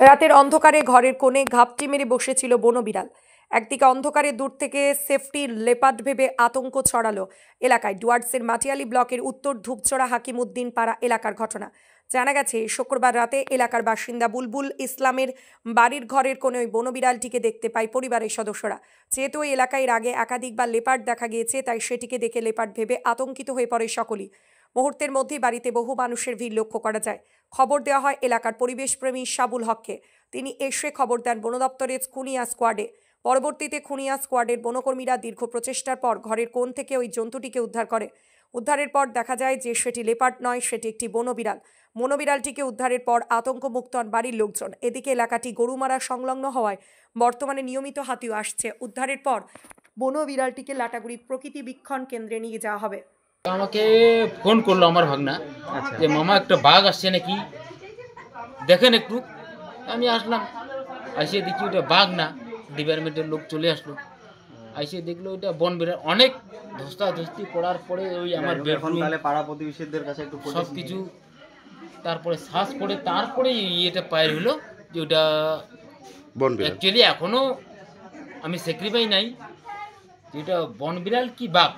রাতের অন্ধকারে ঘরের কোণে ঘাপটি মেরে বসেছিল বনবিড়াল। একদিকে অন্ধকারে দূর থেকে সেফটি লেপার্ড ভেবে আতঙ্ক ছড়ালো এলাকায়। ডুয়ার্সের মাটিয়ালি ব্লকের উত্তর ধূপচড়া হাকিমউদ্দিন পাড়া এলাকার ঘটনা। জানা গেছে, শুক্রবার রাতে এলাকার বাসিন্দা বুলবুল ইসলামের বাড়ির ঘরের কোণে ওই বনবিড়ালটিকে দেখতে পায় পরিবারের সদস্যরা। যেহেতু ওই এলাকায় আগে একাধিকবার লেপার্ড দেখা গিয়েছে, তাই সেটিকে দেখে লেপার্ড ভেবে আতঙ্কিত হয়ে পড়ে সকলেই। মুহূর্তের মধ্যেই বাড়িতে বহু মানুষের ভিড় লক্ষ্য করা যায়। খবর দেওয়া হয় এলাকার পরিবেশপ্রেমী সাবুল হককে। তিনি এসে খবর দেন বন দপ্তরের খুনিয়া স্কোয়াডে। পরবর্তীতে খুনিয়া স্কোয়াডের বনকর্মীরা দীর্ঘ প্রচেষ্টার পর ঘরের কোণ থেকে ওই জন্তুটিকে উদ্ধার করে। উদ্ধারের পর দেখা যায় যে সেটি লেপার্ড নয়, সেটি একটি বনবিড়াল। বনবিড়ালটিকে উদ্ধারের পর আতঙ্কমুক্ত হন বাড়ির লোকজন। এদিকে এলাকাটি গরুমারা সংলগ্ন হওয়ায় বর্তমানে নিয়মিত হাতিও আসছে। উদ্ধারের পর বনবিড়ালটিকে লাটাগুড়ি প্রকৃতি বীক্ষণ কেন্দ্রে নিয়ে যাওয়া হবে। আমাকে ফোন করলো আমার ভাগনা যে মামা একটা বাঘ আসছে নাকি, দেখেন একটু। আমি আসলাম, আসে দেখি ওটা বাঘ না, ডিপার্টমেন্টের লোক চলে আসলো। আইসে দেখলো ওইটা বন বিড়াল। অনেক ধস্তাধস্তি করার পরে ওই আমার পাড়া প্রতিবেশীদের কাছে একটু সব কিছু তারপরে শ্বাস করে তারপরে এটা পায়ের হলো যে ওটা অ্যাকচুয়ালি এখনো আমি স্যাক্রিফাই নাই যে এটা বন বিড়াল কি বাঘ।